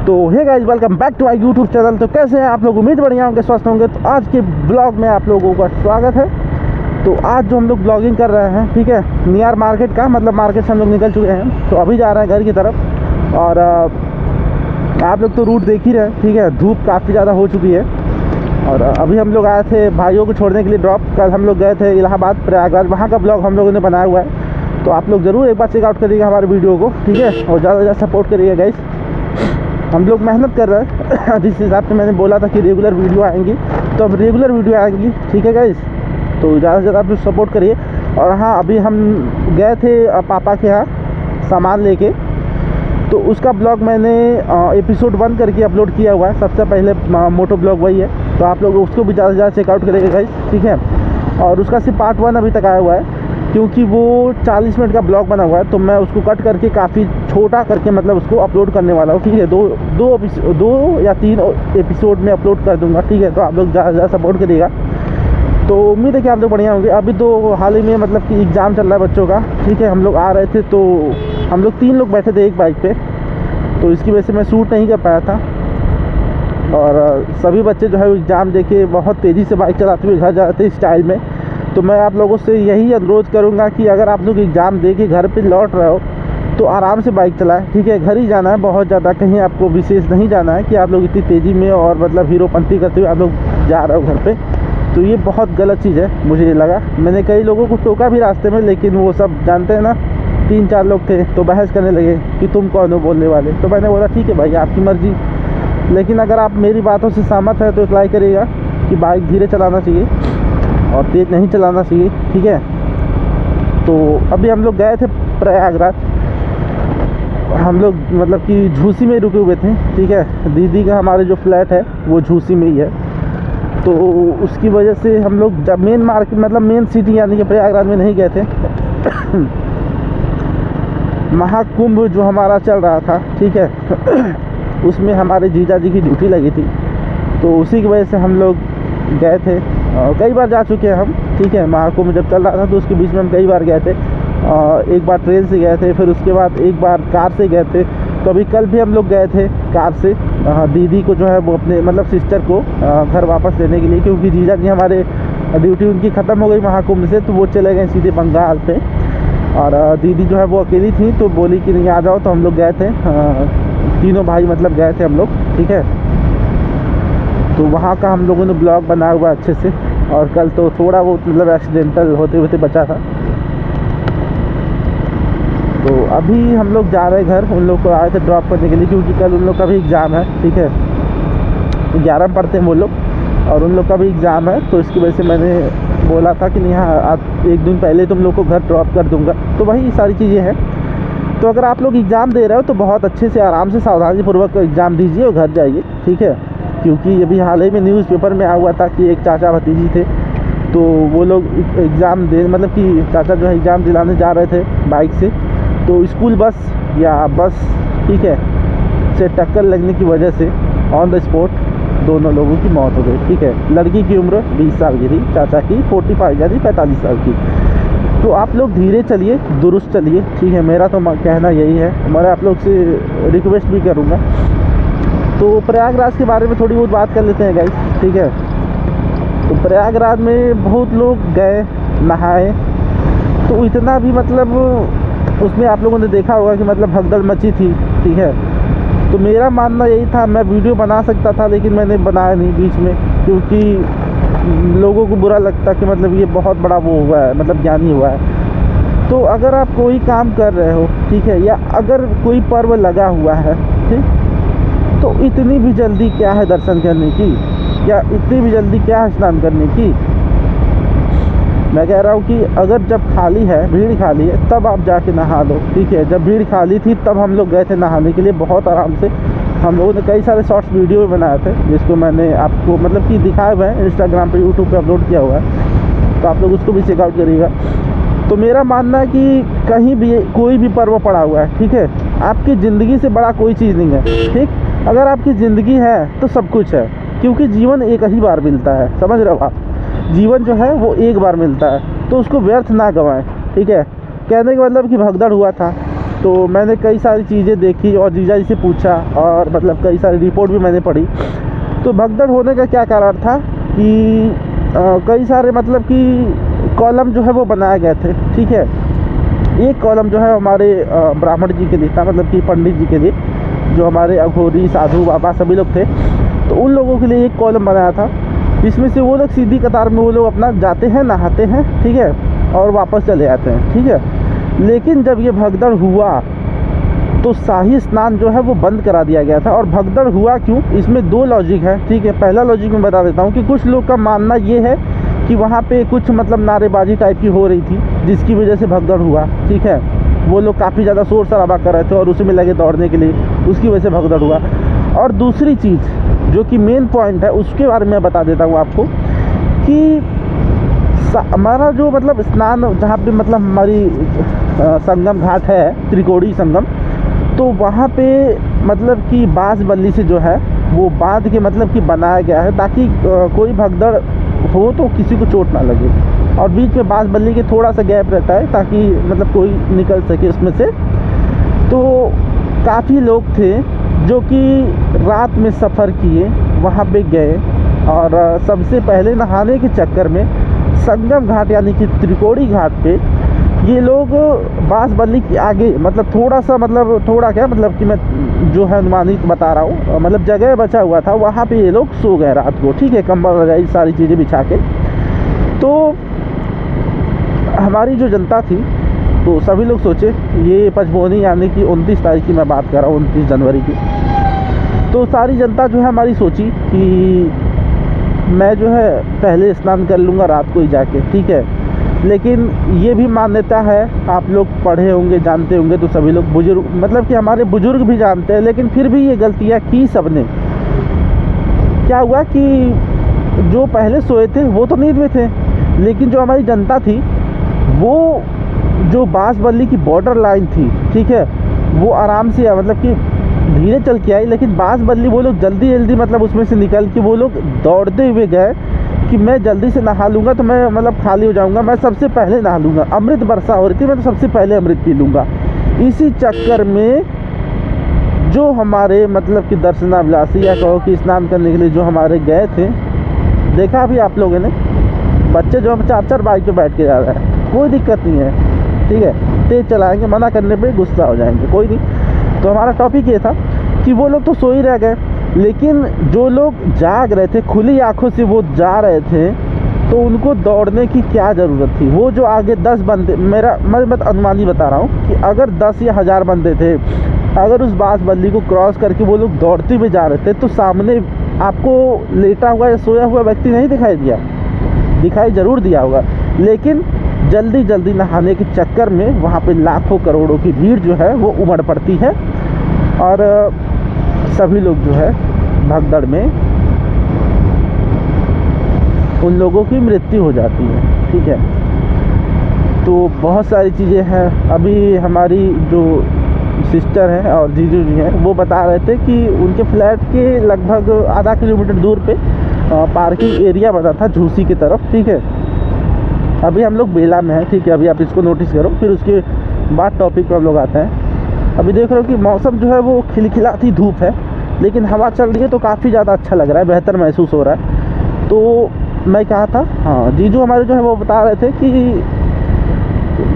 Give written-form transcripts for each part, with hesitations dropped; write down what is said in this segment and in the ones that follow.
तो hey guys, welcome back to my YouTube channel. तो कैसे हैं आप लोग? उम्मीद बढ़िया होंगे, स्वस्थ होंगे। तो आज के ब्लॉग में आप लोगों का स्वागत है। तो आज जो हम लोग ब्लॉगिंग कर रहे हैं, ठीक है, नियर मार्केट का, मतलब मार्केट से हम लोग निकल चुके हैं। तो अभी जा रहे हैं घर की तरफ। और आप लोग तो रूट देख ही रहे हैं, ठीक है। धूप काफ़ी ज़्यादा हो चुकी है। और अभी हम लोग आए थे भाइयों को छोड़ने के लिए ड्रॉप। कल हम लोग गए थे इलाहाबाद, प्रयागराज, वहाँ का ब्लॉग हम लोगों ने बनाया हुआ है। तो आप लोग ज़रूर एक बार चेकआउट करिएगा हमारे वीडियो को, ठीक है। और ज़्यादा से ज़्यादा सपोर्ट करिएगा गाइस। हम लोग मेहनत कर रहे हैं जिस हिसाब से मैंने बोला था कि रेगुलर वीडियो आएंगी, तो अब रेगुलर वीडियो आएंगी, ठीक है गाइस। तो ज़्यादा से ज़्यादा आप लोग सपोर्ट करिए। और हाँ, अभी हम गए थे पापा के यहाँ सामान लेके। तो उसका ब्लॉग मैंने एपिसोड 1 करके अपलोड किया हुआ है। सबसे पहले मोटो ब्लॉग वही है। तो आप लोग उसको भी ज़्यादा से ज़्यादा चेकआउट करिएगा गाइस, ठीक है। और उसका सिर्फ पार्ट 1 अभी तक आया हुआ है, क्योंकि वो 40 मिनट का ब्लॉग बना हुआ है। तो मैं उसको कट करके काफ़ी छोटा करके मतलब उसको अपलोड करने वाला हूँ, ठीक है। दो या 3 एपिसोड में अपलोड कर दूँगा, ठीक है। तो आप लोग ज़्यादा से ज़्यादा सपोर्ट करिएगा। तो उम्मीद है कि आप लोग बढ़िया होंगे। अभी तो हाल ही में मतलब कि एग्ज़ाम चल रहा है बच्चों का, ठीक है। हम लोग आ रहे थे, तो हम लोग 3 लोग बैठे थे एक बाइक पे। तो इसकी वजह से मैं शूट नहीं कर पाया था। और सभी बच्चे जो है एग्ज़ाम देके बहुत तेज़ी से बाइक चलाते हुए घर जाते स्टाइल में। तो मैं आप लोगों से यही अनुरोध करूंगा कि अगर आप लोग एग्ज़ाम दे के घर पे लौट रहे हो तो आराम से बाइक चलाएं, ठीक है। घर ही जाना है, बहुत ज़्यादा कहीं आपको विशेष नहीं जाना है कि आप लोग इतनी तेज़ी में और मतलब हीरोपंती करते हुए आप लोग जा रहे हो घर पे। तो ये बहुत गलत चीज़ है, मुझे लगा। मैंने कई लोगों को टोका भी रास्ते में, लेकिन वो सब जानते हैं ना, 3-4 लोग थे तो बहस करने लगे कि तुम कौन हो बोलने वाले। तो मैंने बोला ठीक है भाई, आपकी मर्ज़ी। लेकिन अगर आप मेरी बातों से सहमत है तो अप्लाई करिएगा कि बाइक धीरे चलाना चाहिए और तेज़ नहीं चलाना चाहिए, ठीक है। तो अभी हम लोग गए थे प्रयागराज। हम लोग मतलब कि झूसी में रुके हुए थे, ठीक है। दीदी का हमारे जो फ्लैट है वो झूसी में ही है। तो उसकी वजह से हम लोग जब मेन मार्केट मतलब मेन सिटी यानी कि प्रयागराज में नहीं गए थे। महाकुंभ जो हमारा चल रहा था, ठीक है, उसमें हमारे जीजा जी की ड्यूटी लगी थी। तो उसी की वजह से हम लोग गए थे। कई बार जा चुके हैं हम, ठीक है। महाकुंभ जब चल रहा था तो उसके बीच में हम कई बार गए थे। एक बार ट्रेन से गए थे, फिर उसके बाद एक बार कार से गए थे। तो अभी कल भी हम लोग गए थे कार से दीदी को जो है वो अपने मतलब सिस्टर को घर वापस लेने के लिए, क्योंकि जीजा जी हमारे ड्यूटी उनकी ख़त्म हो गई महाकुंभ से। तो वो चले गए सीधे बंगाल पे। और दीदी जो है वो अकेली थी, तो बोली कि नहीं आ जाओ। तो हम लोग गए थे, तीनों भाई मतलब गए थे हम लोग, ठीक है। तो वहाँ का हम लोगों ने ब्लॉग बनाया हुआ अच्छे से। और कल तो थोड़ा बहुत मतलब एक्सीडेंटल होते होते बचा था। तो अभी हम लोग जा रहे हैं घर। उन लोग को आए थे ड्रॉप करने के लिए, क्योंकि कल उन लोग का भी एग्ज़ाम है, ठीक है। 11 में पढ़ते हैं वो लोग और उन लोग का भी एग्ज़ाम है। तो इसकी वजह से मैंने बोला था कि नहीं, हाँ आज एक दिन पहले तुम लोग को घर ड्रॉप कर दूँगा। तो वही सारी चीज़ें हैं। तो अगर आप लोग एग्ज़ाम दे रहे हो तो बहुत अच्छे से आराम से सावधानीपूर्वक एग्ज़ाम दीजिए और घर जाइए, ठीक है। क्योंकि अभी हाल ही में न्यूज़पेपर में आया हुआ था कि एक चाचा भतीजी थे, तो वो लोग एग्ज़ाम दे मतलब कि चाचा जो है एग्ज़ाम दिलाने जा रहे थे बाइक से। तो स्कूल बस या बस, ठीक है, से टक्कर लगने की वजह से ऑन द स्पॉट दोनों लोगों की मौत हो गई, ठीक है। लड़की की उम्र 20 साल की थी, चाचा की 45 यानी 45 साल की। तो आप लोग धीरे चलिए, दुरुस्त चलिए, ठीक है। मेरा तो कहना यही है। मैं आप लोग से रिक्वेस्ट भी करूँगा। तो प्रयागराज के बारे में थोड़ी बहुत बात कर लेते हैं गाइस, ठीक है। तो प्रयागराज में बहुत लोग गए, नहाए। तो इतना भी मतलब उसमें आप लोगों ने देखा होगा कि मतलब भगदड़ मची थी, ठीक है। तो मेरा मानना यही था, मैं वीडियो बना सकता था लेकिन मैंने बनाया नहीं बीच में, क्योंकि लोगों को बुरा लगता कि मतलब ये बहुत बड़ा वो हुआ है, मतलब ज्ञानी हुआ है। तो अगर आप कोई काम कर रहे हो, ठीक है, या अगर कोई पर्व लगा हुआ है, ठीक, तो इतनी भी जल्दी क्या है दर्शन करने की, या इतनी भी जल्दी क्या है स्नान करने की। मैं कह रहा हूँ कि अगर जब खाली है, भीड़ खाली है, तब आप जाके नहा लो, ठीक है। जब भीड़ खाली थी तब हम लोग गए थे नहाने के लिए, बहुत आराम से। हम लोगों ने कई सारे शॉर्ट्स वीडियो भी बनाए थे, जिसको मैंने आपको मतलब कि दिखाए हुए हैं, इंस्टाग्राम पे, यूट्यूब पे अपलोड किया हुआ है। तो आप लोग उसको भी चेकआउट करिएगा। तो मेरा मानना है कि कहीं भी कोई भी पर्व पड़ा हुआ है, ठीक है, आपकी ज़िंदगी से बड़ा कोई चीज़ नहीं है, ठीक। अगर आपकी ज़िंदगी है तो सब कुछ है, क्योंकि जीवन एक ही बार मिलता है, समझ रहे हो आप। जीवन जो है वो एक बार मिलता है, तो उसको व्यर्थ ना गंवाएं, ठीक है। कहने का मतलब कि भगदड़ हुआ था, तो मैंने कई सारी चीज़ें देखी और जीजा जी से पूछा और मतलब कई सारी रिपोर्ट भी मैंने पढ़ी। तो भगदड़ होने का क्या कारण था कि कई सारे मतलब कि कॉलम जो है वो बनाए गए थे, ठीक है। एक कॉलम जो है हमारे ब्राह्मण जी के लिए था, मतलब कि पंडित जी के लिए, जो हमारे अघोरी साधु बाबा सभी लोग थे, तो उन लोगों के लिए एक कॉलम बनाया था, जिसमें से वो लोग सीधी कतार में वो लोग अपना जाते हैं, नहाते हैं, ठीक है, और वापस चले आते हैं, ठीक है। लेकिन जब ये भगदड़ हुआ तो शाही स्नान जो है वो बंद करा दिया गया था। और भगदड़ हुआ क्यों, इसमें दो लॉजिक है, ठीक है। पहला लॉजिक मैं बता देता हूँ कि कुछ लोग का मानना ये है कि वहाँ पे कुछ मतलब नारेबाजी टाइप की हो रही थी, जिसकी वजह से भगदड़ हुआ, ठीक है। वो लोग काफ़ी ज़्यादा शोर शराबा कर रहे थे और उसी में लगे दौड़ने के लिए, उसकी वजह से भगदड़ हुआ। और दूसरी चीज़ जो कि मेन पॉइंट है, उसके बारे में बता देता हूँ आपको कि हमारा जो मतलब स्नान जहाँ पे मतलब हमारी संगम घाट है, त्रिकोणी संगम, तो वहाँ पे मतलब कि बांस बल्ली से जो है वो बांध के मतलब कि बनाया गया है, ताकि कोई भगदड़ हो तो किसी को चोट ना लगे। और बीच में बांस बल्ली के थोड़ा सा गैप रहता है ताकि मतलब कोई निकल सके उसमें से। तो काफ़ी लोग थे जो कि रात में सफ़र किए, वहाँ पे गए और सबसे पहले नहाने के चक्कर में संगम घाट यानी कि त्रिकोणी घाट पे ये लोग बांस बल्ली के आगे मतलब थोड़ा सा मतलब थोड़ा क्या मतलब कि मैं जो है अनुमानित बता रहा हूँ, मतलब जगह बचा हुआ था, वहाँ पे ये लोग सो गए रात को, ठीक है, कंबल रजाई सारी चीज़ें बिछा के। तो हमारी जो जनता थी तो सभी लोग सोचे, ये पचमोनी यानी कि 29 तारीख की मैं बात कर रहा हूँ, 29 जनवरी की। तो सारी जनता जो है हमारी सोची कि मैं जो है पहले स्नान कर लूँगा रात को ही जाके, ठीक है। लेकिन ये भी मान्यता है, आप लोग पढ़े होंगे, जानते होंगे, तो सभी लोग बुजुर्ग मतलब कि हमारे बुजुर्ग भी जानते हैं, लेकिन फिर भी ये गलतियाँ की सबने। क्या हुआ कि जो पहले सोए थे वो तो नींद में थे, लेकिन जो हमारी जनता थी वो जो बांस बल्ली की बॉर्डर लाइन थी, ठीक है, वो आराम से मतलब कि धीरे चल के आई, लेकिन बांस बल्ली वो लोग जल्दी जल्दी मतलब उसमें से निकल के वो लोग दौड़ते हुए गए कि मैं जल्दी से नहा लूँगा तो मैं मतलब खाली हो जाऊँगा, मैं सबसे पहले नहा लूँगा, अमृत वर्षा हो रही थी, मैं तो सबसे पहले अमृत पी लूँगा। इसी चक्कर में जो हमारे मतलब कि दर्शनाभिलाषी या कहो कि स्नान करने के लिए जो हमारे गए थे, देखा अभी आप लोगों ने बच्चे जो हम 4-4 बाइक पे बैठ के जा रहे हैं, कोई दिक्कत नहीं है, ठीक है, तेज़ चलाएंगे, मना करने पे गुस्सा हो जाएंगे, कोई नहीं। तो हमारा टॉपिक ये था कि वो लोग तो सो ही रह गए, लेकिन जो लोग जाग रहे थे, खुली आंखों से वो जा रहे थे, तो उनको दौड़ने की क्या ज़रूरत थी। वो जो आगे 10 बंदे, मैं अनुमानी बता रहा हूँ कि अगर 10 या 1000 बंदे थे, अगर उस बांस बल्ली को क्रॉस करके वो लोग दौड़ते हुए जा रहे थे, तो सामने आपको लेटा हुआ या सोया हुआ व्यक्ति नहीं दिखाई दिया, दिखाई ज़रूर दिया होगा, लेकिन जल्दी जल्दी नहाने के चक्कर में वहाँ पे लाखों करोड़ों की भीड़ जो है वो उमड़ पड़ती है और सभी लोग जो है भगदड़ में उन लोगों की मृत्यु हो जाती है, ठीक है। तो बहुत सारी चीज़ें हैं। अभी हमारी जो सिस्टर हैं और जीजू जी हैं वो बता रहे थे कि उनके फ्लैट के लगभग आधा किलोमीटर दूर पे पार्किंग एरिया बना था झूसी की तरफ, ठीक है। अभी हम लोग बेला में हैं, ठीक है, अभी आप इसको नोटिस करो, फिर उसके बाद टॉपिक पर हम लोग आते हैं। अभी देख रहे हो कि मौसम जो है वो खिलखिलाती धूप है, लेकिन हवा चल रही है तो काफ़ी ज़्यादा अच्छा लग रहा है, बेहतर महसूस हो रहा है। तो मैं कहा था, हाँ, जीजू हमारे जो है वो बता रहे थे कि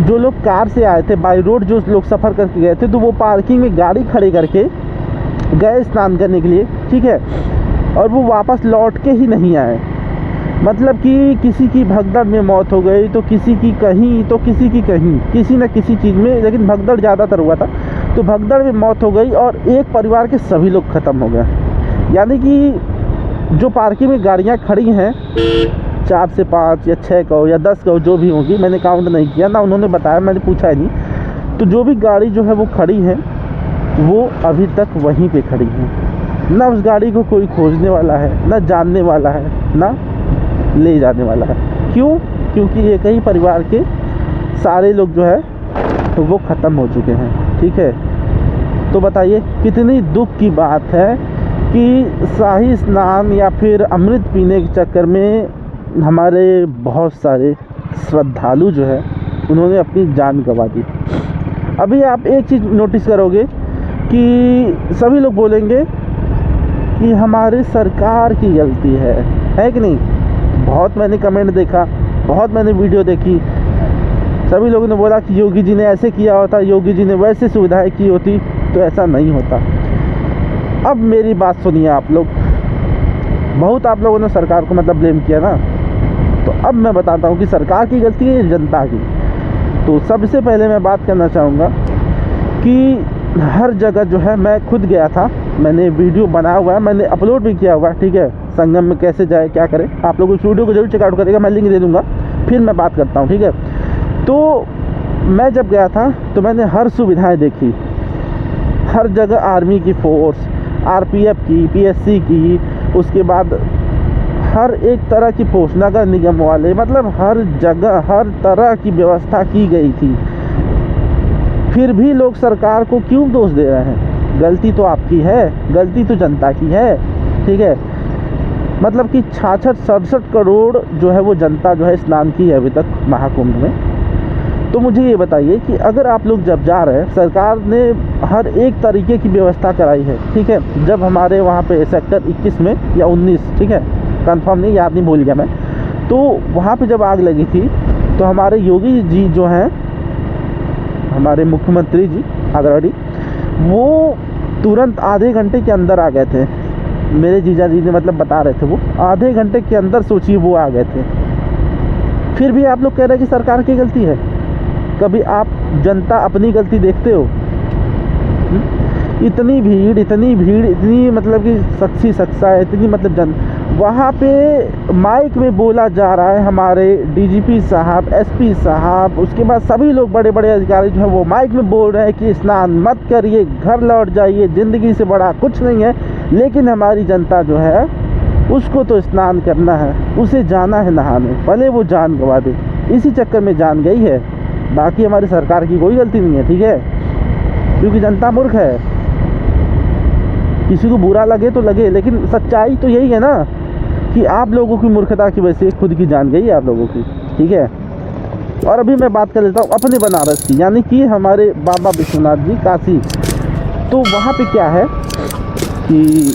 जो लोग कार से आए थे, बाई रोड जो लोग सफ़र करके गए थे, तो वो पार्किंग में गाड़ी खड़ी करके गए स्नान करने के लिए, ठीक है, और वो वापस लौट के ही नहीं आए। मतलब कि किसी की भगदड़ में मौत हो गई, तो किसी की कहीं, तो किसी की कहीं, किसी न किसी चीज़ में, लेकिन भगदड़ ज़्यादातर हुआ था, तो भगदड़ में मौत हो गई और एक परिवार के सभी लोग ख़त्म हो गए। यानी कि जो पार्किंग में गाड़ियाँ खड़ी हैं 4 से 5 या 6 कहो या 10 कहो जो भी होगी, मैंने काउंट नहीं किया ना, उन्होंने बताया, मैंने पूछा ही नहीं। तो जो भी गाड़ी जो है वो खड़ी है वो अभी तक वहीं पे खड़ी है, ना उस गाड़ी को कोई खोजने वाला है, ना जानने वाला है, ना ले जाने वाला है। क्यों? क्योंकि एक ही परिवार के सारे लोग जो है तो वो ख़त्म हो चुके हैं, ठीक है। तो बताइए कितनी दुख की बात है कि शाही स्नान या फिर अमृत पीने के चक्कर में हमारे बहुत सारे श्रद्धालु जो है उन्होंने अपनी जान गंवा दी। अभी आप एक चीज़ नोटिस करोगे कि सभी लोग बोलेंगे कि हमारी सरकार की गलती है कि नहीं। बहुत मैंने कमेंट देखा, बहुत मैंने वीडियो देखी, सभी लोगों ने बोला कि योगी जी ने ऐसे किया होता, योगी जी ने वैसे सुविधाएं की होती, तो ऐसा नहीं होता। अब मेरी बात सुनिए आप लोग, बहुत आप लोगों ने सरकार को मतलब ब्लेम किया ना, तो अब मैं बताता हूँ कि सरकार की गलती है या जनता की। तो सबसे पहले मैं बात करना चाहूँगा कि हर जगह जो है, मैं खुद गया था, मैंने वीडियो बनाया हुआ है, मैंने अपलोड भी किया हुआ है, ठीक है, संगम में कैसे जाए क्या करें, आप लोग उस वीडियो को जरूर चेकआउट करेगा, मैं लिंक दे दूँगा, फिर मैं बात करता हूँ, ठीक है। तो मैं जब गया था तो मैंने हर सुविधाएं देखी, हर जगह आर्मी की फोर्स, आरपीएफ की, पीएससी की, उसके बाद हर एक तरह की फोर्स, नगर निगम वाले, मतलब हर जगह हर तरह की व्यवस्था की गई थी। फिर भी लोग सरकार को क्यों दोष दे रहे हैं? गलती तो आपकी है, गलती तो जनता की है, ठीक है। मतलब कि 66-67 करोड़ जो है वो जनता जो है स्नान की है अभी तक महाकुंभ में। तो मुझे ये बताइए कि अगर आप लोग जब जा रहे हैं, सरकार ने हर एक तरीके की व्यवस्था कराई है, ठीक है। जब हमारे वहाँ पे सेक्टर 21 में या 19, ठीक है, कंफर्म नहीं, याद नहीं, भूल गया मैं, तो वहाँ पे जब आग लगी थी तो हमारे योगी जी जो हैं, हमारे मुख्यमंत्री जी आगरवाड़ी, वो तुरंत आधे घंटे के अंदर आ गए थे। मेरे जीजा जी ने मतलब बता रहे थे, वो आधे घंटे के अंदर सोचिए वो आ गए थे। फिर भी आप लोग कह रहे हैं कि सरकार की गलती है। कभी आप जनता अपनी गलती देखते हो? इतनी भीड़, इतनी मतलब कि शख्सी शख्सा है, इतनी मतलब जन, वहाँ पे माइक में बोला जा रहा है, हमारे डीजीपी साहब, एसपी साहब, उसके बाद सभी लोग बड़े बड़े अधिकारी जो है वो माइक में बोल रहे हैं कि स्नान मत करिए, घर लौट जाइए, ज़िंदगी से बड़ा कुछ नहीं है। लेकिन हमारी जनता जो है उसको तो स्नान करना है, उसे जाना है नहाने, भले वो जान गंवा दे, इसी चक्कर में जान गई है। बाकी हमारी सरकार की कोई गलती नहीं है, ठीक है, क्योंकि जनता मूर्ख है। किसी को बुरा लगे तो लगे, लेकिन सच्चाई तो यही है ना कि आप लोगों की मूर्खता की वजह से खुद की जान गई है आप लोगों की, ठीक है। और अभी मैं बात कर लेता हूँ अपने बनारस की, यानी कि हमारे बाबा विश्वनाथ जी काशी। तो वहाँ पे क्या है कि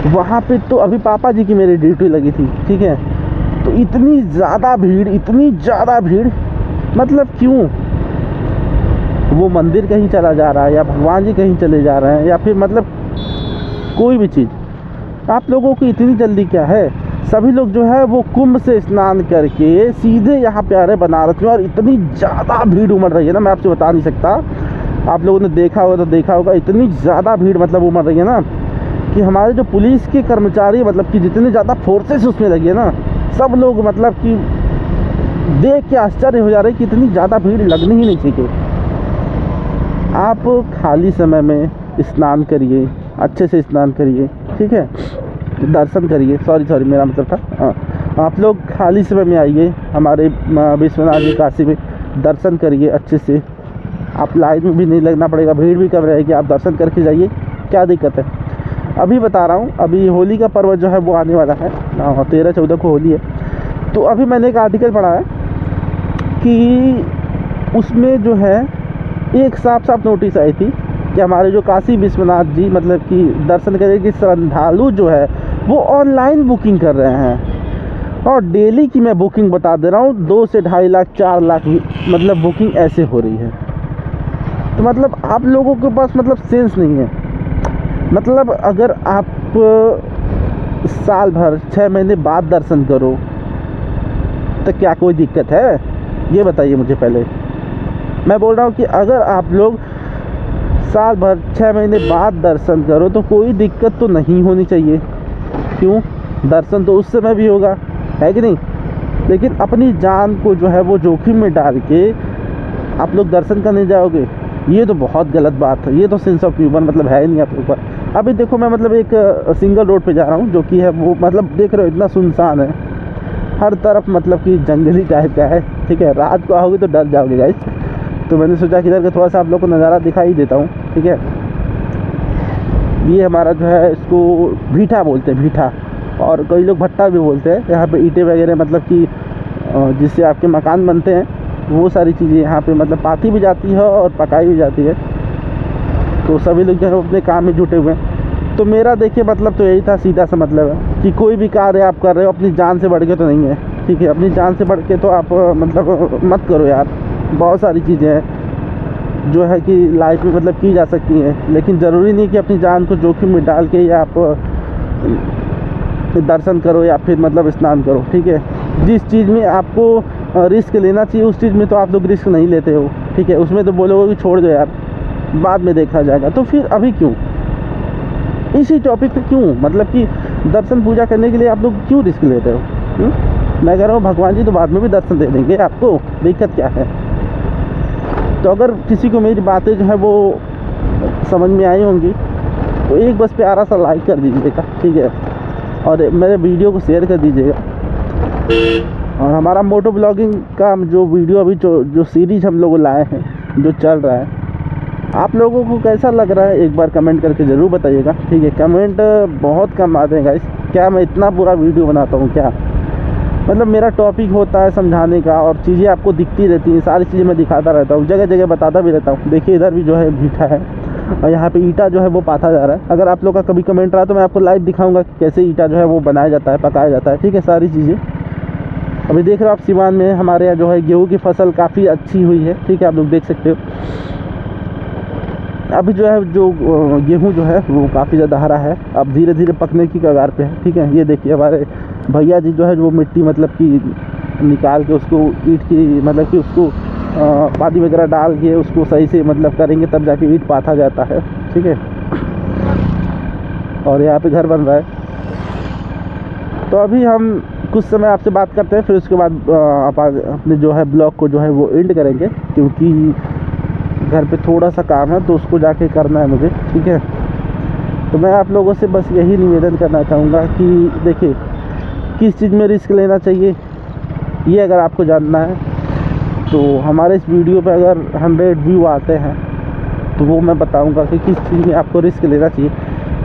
वहाँ पे तो अभी पापा जी की मेरी ड्यूटी लगी थी, ठीक है। तो इतनी ज़्यादा भीड़, मतलब क्यों? वो मंदिर कहीं चला जा रहा है या भगवान जी कहीं चले जा रहे हैं या फिर मतलब कोई भी चीज़, आप लोगों की इतनी जल्दी क्या है? सभी लोग जो है वो कुंभ से स्नान करके सीधे यहाँ पे आ रहे हैं बनारस में, और इतनी ज़्यादा भीड़ उमड़ रही है ना, मैं आपसे बता नहीं सकता। आप लोगों ने देखा होगा तो देखा होगा, इतनी ज़्यादा भीड़ मतलब उमड़ रही है ना कि हमारे जो पुलिस के कर्मचारी, मतलब कि जितनी ज़्यादा फोर्सेस उसमें लगी है ना, सब लोग मतलब कि देख के आश्चर्य हो जा रहे हैं कि इतनी ज़्यादा भीड़ लगनी ही नहीं चाहिए। आप खाली समय में स्नान करिए, अच्छे से स्नान करिए, ठीक है, दर्शन करिए, सॉरी मेरा मतलब था, आप लोग खाली समय में आइए हमारे विश्वनाथ जी काशी में, दर्शन करिए अच्छे से। आप लाइन में भी नहीं लगना पड़ेगा, भीड़ भी कम रहेगी, आप दर्शन करके जाइए, क्या दिक्कत है। अभी बता रहा हूँ, अभी होली का पर्व जो है वो आने वाला है, 13-14 को होली है। तो अभी मैंने एक आर्टिकल पढ़ा है कि उसमें जो है एक साफ नोटिस आई थी कि हमारे जो काशी विश्वनाथ जी मतलब कि दर्शन करने के श्रद्धालु जो है वो ऑनलाइन बुकिंग कर रहे हैं। और डेली की मैं बुकिंग बता दे रहा हूँ, 2 से 2.5 लाख 4 लाख मतलब बुकिंग ऐसे हो रही है। तो मतलब आप लोगों के पास मतलब सेंस नहीं है। मतलब अगर आप साल भर 6 महीने बाद दर्शन करो तो क्या कोई दिक्कत है? ये बताइए मुझे पहले। मैं बोल रहा हूँ कि अगर आप लोग साल भर 6 महीने बाद दर्शन करो तो कोई दिक्कत तो नहीं होनी चाहिए। क्यों? दर्शन तो उस समय भी होगा, है कि नहीं? लेकिन अपनी जान को जो है वो जोखिम में डाल के आप लोग दर्शन करने जाओगे, ये तो बहुत गलत बात है। ये तो सेंस ऑफ ह्यूमर मतलब है ही नहीं आप लोग पर। अभी देखो मैं मतलब एक सिंगल रोड पे जा रहा हूँ जो कि है वो मतलब देख रहे हो इतना सुनसान है, हर तरफ मतलब कि जंगली टाइप का है, ठीक है। रात को आओगे तो डर जाओगे गाइस। तो मैंने सोचा कि इधर का थोड़ा सा आप लोग को नज़ारा दिखाई देता हूँ, ठीक है। ये हमारा जो है इसको भीठा बोलते हैं, भीठा, और कई लोग भट्टा भी बोलते हैं। यहाँ पे ईंटें वगैरह मतलब कि जिससे आपके मकान बनते हैं वो सारी चीज़ें यहाँ पे मतलब पाती भी जाती है और पकाई भी जाती है। तो सभी लोग जो है अपने काम में जुटे हुए हैं। तो मेरा देखिए मतलब तो यही था, सीधा सा मतलब है कि कोई भी कार्य आप कर रहे हो अपनी जान से बढ़ के तो नहीं है, ठीक है। अपनी जान से बढ़ के तो आप मतलब मत करो यार। बहुत सारी चीज़ें हैं जो है कि लाइफ में मतलब की जा सकती हैं, लेकिन ज़रूरी नहीं कि अपनी जान को जोखिम में डाल के या आप दर्शन करो या फिर मतलब स्नान करो, ठीक है। जिस चीज़ में आपको रिस्क लेना चाहिए उस चीज़ में तो आप लोग रिस्क नहीं लेते हो, ठीक है। उसमें तो बोलोगे कि छोड़ दो यार, बाद में देखा जाएगा। तो फिर अभी क्यों इसी टॉपिक पे क्यों, मतलब कि दर्शन पूजा करने के लिए आप लोग क्यों रिस्क लेते हो? मैं कह रहा हूँ भगवान जी तो बाद में भी दर्शन दे देंगे आपको, दिक्कत क्या है? तो अगर किसी को मेरी बातें जो है वो समझ में आई होंगी तो एक बस प्यारा सा लाइक कर दीजिएगा, ठीक है। और मेरे वीडियो को शेयर कर दीजिएगा। और हमारा मोटो ब्लॉगिंग का जो वीडियो अभी जो सीरीज हम लोग लाए हैं, जो चल रहा है, आप लोगों को कैसा लग रहा है एक बार कमेंट करके ज़रूर बताइएगा, ठीक है। कमेंट बहुत कम आते हैं गाइस। क्या मैं इतना पूरा वीडियो बनाता हूँ क्या? मतलब मेरा टॉपिक होता है समझाने का, और चीज़ें आपको दिखती रहती हैं, सारी चीज़ें मैं दिखाता रहता हूँ, जगह जगह बताता भी रहता हूँ। देखिए इधर भी जो है भीटा है और यहाँ पे ईटा जो है वो पाथा जा रहा है। अगर आप लोग का कभी कमेंट रहा तो मैं आपको लाइव दिखाऊंगा कि कैसे ईटा जो है वो बनाया जाता है, पकाया जाता है, ठीक है। सारी चीज़ें अभी देख रहे हो आप सिवान में हमारे यहाँ जो है गेहूँ की फसल काफ़ी अच्छी हुई है, ठीक है। आप लोग देख सकते हो अभी जो है जो गेहूँ जो है वो काफ़ी ज़्यादा हरा है, अब धीरे धीरे पकने की कगार पे है, ठीक है। ये देखिए हमारे भैया जी जो है वो मिट्टी मतलब कि निकाल के उसको ईंट की मतलब कि उसको पानी वगैरह डाल के उसको सही से मतलब करेंगे तब जाके ईंट पाथा जाता है, ठीक है। और यहाँ पे घर बन रहा है। तो अभी हम कुछ समय आपसे बात करते हैं, फिर उसके बाद आप अपने जो है ब्लॉग को जो है वो एंड करेंगे, क्योंकि घर पे थोड़ा सा काम है तो उसको जाके करना है मुझे, ठीक है। तो मैं आप लोगों से बस यही निवेदन करना चाहूँगा कि देखिए किस चीज़ में रिस्क लेना चाहिए ये अगर आपको जानना है तो हमारे इस वीडियो पे अगर 100 व्यू आते हैं तो वो मैं बताऊंगा कि किस चीज़ में आपको रिस्क लेना चाहिए,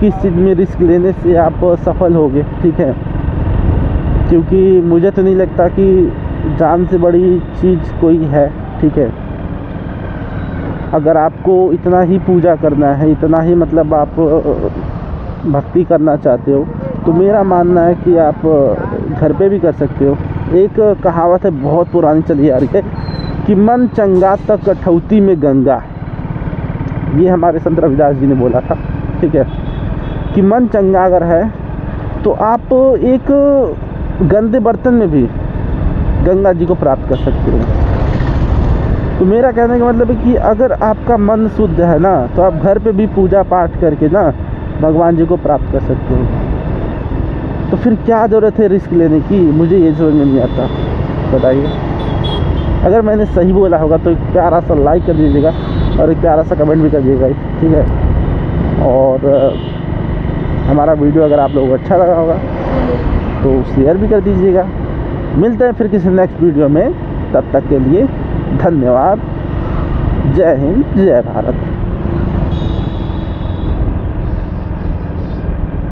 किस चीज़ में रिस्क लेने से आप सफल होगे, ठीक है। क्योंकि मुझे तो नहीं लगता कि जान से बड़ी चीज़ कोई है, ठीक है। अगर आपको इतना ही पूजा करना है, इतना ही मतलब आप भक्ति करना चाहते हो तो मेरा मानना है कि आप घर पे भी कर सकते हो। एक कहावत है बहुत पुरानी चली आ रही है कि मन चंगा तक कठौती में गंगा, ये हमारे संत रविदास जी ने बोला था, ठीक है। कि मन चंगा अगर है तो आप एक गंदे बर्तन में भी गंगा जी को प्राप्त कर सकते हो। तो मेरा कहने का मतलब है कि अगर आपका मन शुद्ध है ना तो आप घर पे भी पूजा पाठ करके ना भगवान जी को प्राप्त कर सकते हो। तो फिर क्या ज़रूरत है रिस्क लेने की, मुझे ये समझ में नहीं आता, बताइए। अगर मैंने सही बोला होगा तो एक प्यारा सा लाइक कर दीजिएगा और एक प्यारा सा कमेंट भी कर दीजिएगा, ठीक है। और हमारा वीडियो अगर आप लोगों को अच्छा लगा होगा तो शेयर भी कर दीजिएगा। मिलते हैं फिर किसी नेक्स्ट वीडियो में, तब तक के लिए धन्यवाद। जय हिंद, जय भारत।